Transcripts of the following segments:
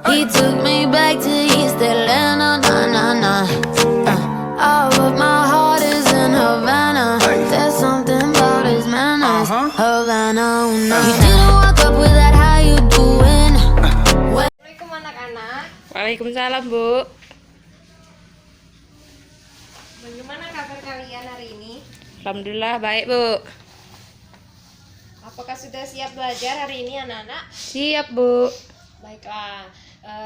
He took me back to East Atlanta, nah, nah, nah. Oh, but my heart is in Havana. There's something about his manners. Havana, oh, no. You didn't walk up with that, how you doing? Assalamualaikum anak-anak. Waalaikumsalam, Bu. Bagaimana kabar kalian hari ini? Alhamdulillah baik, Bu. Apakah sudah siap belajar hari ini anak-anak? Siap, Bu. Baiklah,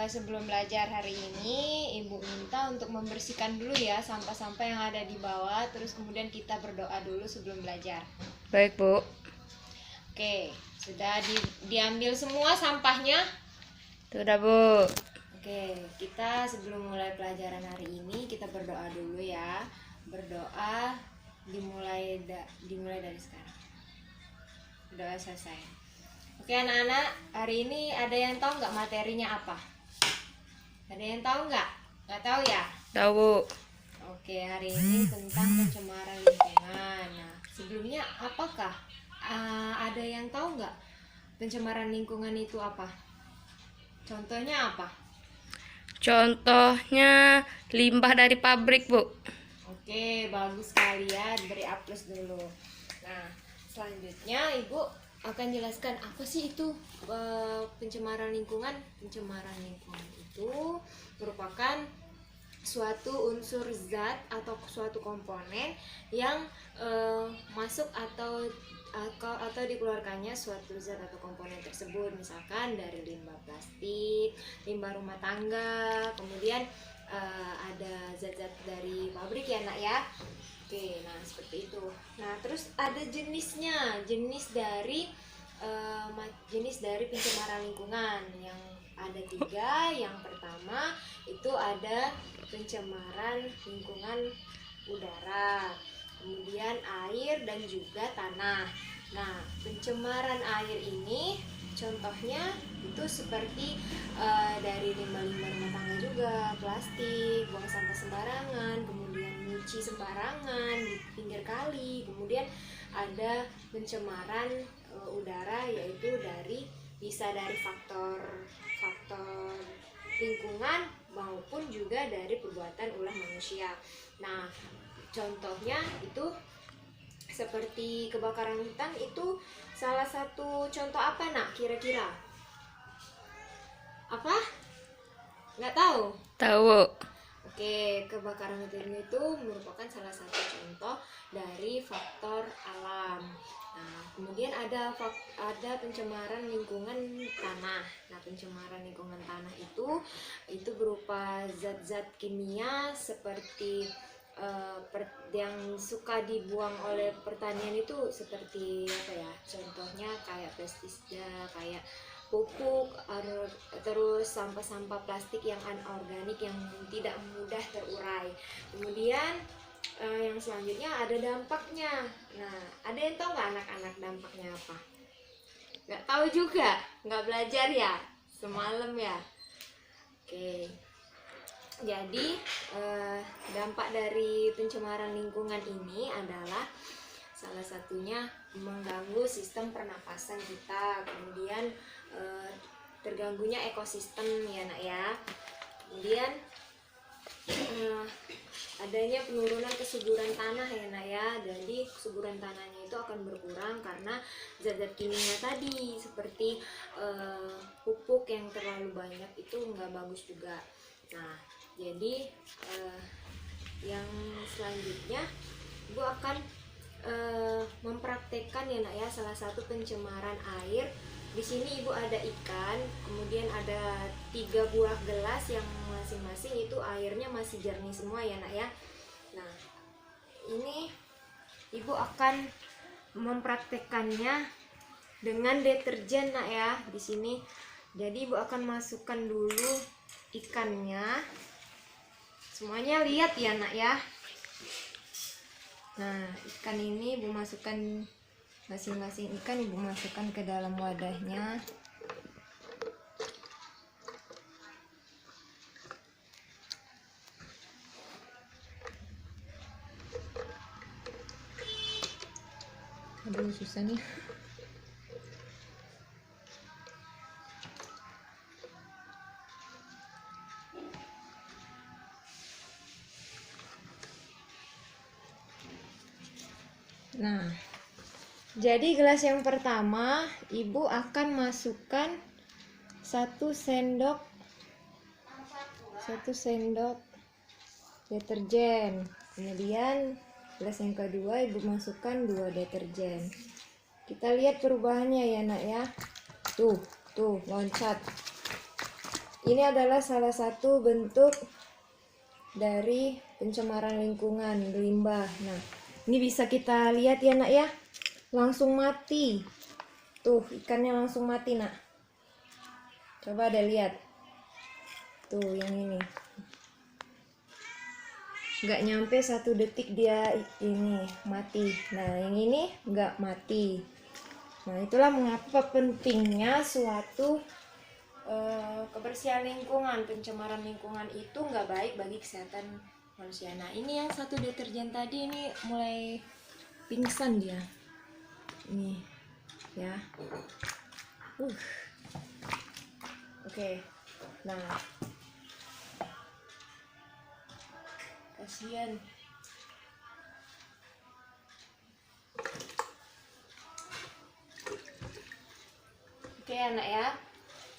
sebelum belajar hari ini Ibu minta untuk membersihkan dulu ya sampah-sampah yang ada di bawah. Terus kemudian kita berdoa dulu sebelum belajar. Baik, Bu. Oke, sudah diambil semua sampahnya? Sudah, Bu. Oke, kita sebelum mulai pelajaran hari ini kita berdoa dulu ya. Berdoa dimulai dari sekarang. Berdoa selesai. Oke anak-anak, hari ini ada yang tahu nggak materinya apa? Ada yang tahu nggak? Nggak tahu ya? Tahu, Bu. Oke, hari ini tentang pencemaran lingkungan. Nah, sebelumnya apakah ada yang tahu nggak pencemaran lingkungan itu apa? Contohnya apa? Contohnya limbah dari pabrik, Bu. Oke, bagus sekali ya. Beri aplaus dulu. Nah, selanjutnya Ibu akan jelaskan apa sih itu pencemaran lingkungan. Pencemaran lingkungan itu merupakan suatu unsur zat atau suatu komponen yang masuk atau dikeluarkannya suatu zat atau komponen tersebut, misalkan dari limbah plastik, limbah rumah tangga, kemudian ada zat-zat dari pabrik ya nak ya. Oke, nah seperti itu. Nah terus ada jenisnya, jenis dari pencemaran lingkungan yang ada 3. Yang pertama itu ada pencemaran lingkungan udara, kemudian air dan juga tanah. Nah pencemaran air ini contohnya itu seperti dari limbah-limbah rumah tangga juga, plastik, buang sampah sembarangan, kemudian nyuci sembarangan di pinggir kali. Kemudian ada pencemaran udara, yaitu bisa dari faktor lingkungan maupun juga dari perbuatan ulah manusia. Nah, contohnya itu seperti kebakaran hutan, itu salah satu contoh apa nak kira-kira? Apa? Nggak tahu? Tahu, Bu. Oke, kebakaran hutan itu merupakan salah satu contoh dari faktor alam. Nah, kemudian ada pencemaran lingkungan tanah. Nah, pencemaran lingkungan tanah itu berupa zat-zat kimia seperti yang suka dibuang oleh pertanian, itu seperti apa ya? Contohnya kayak pestisida, kayak pupuk, terus sampah-sampah plastik yang anorganik yang tidak mudah terurai. Kemudian yang selanjutnya ada dampaknya. Nah, ada yang tahu nggak anak-anak dampaknya apa? Nggak tahu juga, nggak belajar ya semalam ya. Oke, jadi dampak dari pencemaran lingkungan ini adalah salah satunya mengganggu sistem pernapasan kita, kemudian terganggunya ekosistem ya nak ya. Kemudian adanya penurunan kesuburan tanah ya nak ya. Jadi kesuburan tanahnya itu akan berkurang karena zat-zat kimia tadi, seperti pupuk yang terlalu banyak itu nggak bagus juga. Nah, jadi yang selanjutnya Ibu akan mempraktekkan ya nak ya salah satu pencemaran air. Di sini Ibu ada ikan, kemudian ada 3 buah gelas yang masing-masing itu airnya masih jernih semua ya nak ya. Nah, ini Ibu akan mempraktekkannya dengan deterjen nak ya di sini. Jadi Ibu akan masukkan dulu ikannya. Semuanya lihat ya nak ya. Nah, ikan ini Ibu masukkan, masing-masing ikan Ibu masukkan ke dalam wadahnya. Aduh, susah nih. Nah, jadi gelas yang pertama ibu akan masukkan 1 sendok deterjen. Kemudian gelas yang kedua ibu masukkan 2 deterjen. Kita lihat perubahannya ya nak ya. Tuh loncat. Ini adalah salah satu bentuk dari pencemaran lingkungan, limbah. Nah, ini bisa kita lihat ya nak ya, langsung mati. Tuh, ikannya langsung mati nak. Coba ada lihat. Tuh, yang ini. Nggak nyampe 1 detik dia ini mati. Nah, yang ini nggak mati. Nah, itulah mengapa pentingnya suatu kebersihan lingkungan. Pencemaran lingkungan itu nggak baik bagi kesehatan manusia. Nah, ini yang 1 deterjen tadi ini mulai pingsan dia. Ini ya. Oke. Nah, kasihan. Oke anak ya.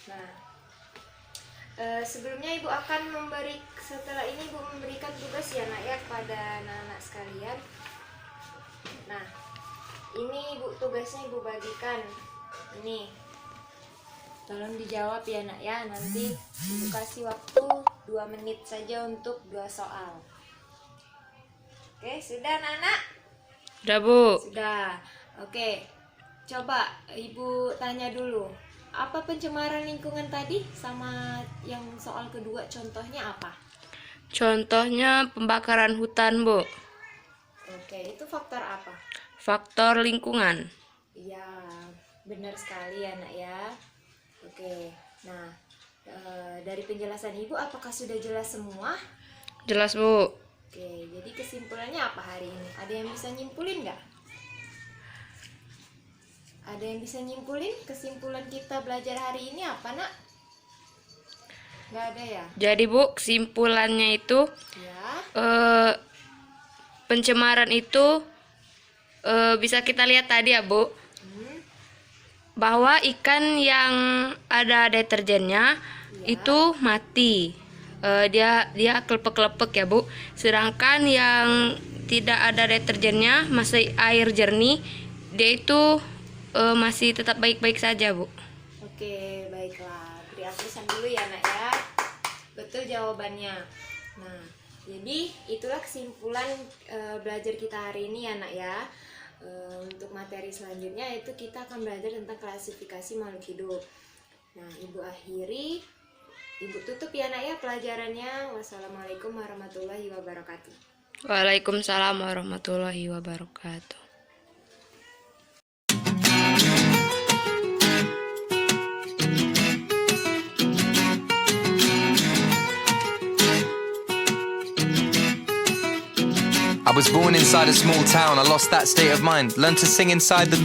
Nah, sebelumnya ibu akan setelah ini ibu memberikan tugas ya nak ya kepada anak-anak sekalian. Nah, ini ibu tugasnya ibu bagikan. Ini, tolong dijawab ya nak ya. Nanti ibu kasih waktu 2 menit saja untuk 2 soal. Oke, sudah anak-anak? Udah Bu. Sudah. Oke. Coba ibu tanya dulu. Apa pencemaran lingkungan tadi sama yang soal kedua contohnya apa? Contohnya pembakaran hutan Bu. Oke, itu faktor apa? Faktor lingkungan. Iya, benar sekali ya nak ya. Oke, nah dari penjelasan ibu apakah sudah jelas semua? Jelas Bu. Oke, jadi kesimpulannya apa hari ini? Ada yang bisa nyimpulin nggak? Ada yang bisa nyimpulin kesimpulan kita belajar hari ini apa nak? Nggak ada ya? Jadi Bu, kesimpulannya itu Ya. pencemaran itu bisa kita lihat tadi ya Bu, bahwa ikan yang ada deterjennya itu mati. Dia kelepek-kelepek ya Bu. Sedangkan yang tidak ada deterjennya, masih air jernih, dia itu masih tetap baik-baik saja Bu. Oke, baiklah. Beri aplasan dulu ya nak ya. Betul jawabannya. Nah, jadi itulah kesimpulan belajar kita hari ini ya nak ya. Untuk materi selanjutnya itu kita akan belajar tentang klasifikasi makhluk hidup. Nah, ibu akhiri, ibu tutup ya nak ya pelajarannya. Wassalamualaikum warahmatullahi wabarakatuh. Waalaikumsalam warahmatullahi wabarakatuh. I was born inside a small town, I lost that state of mind. Learned to sing inside the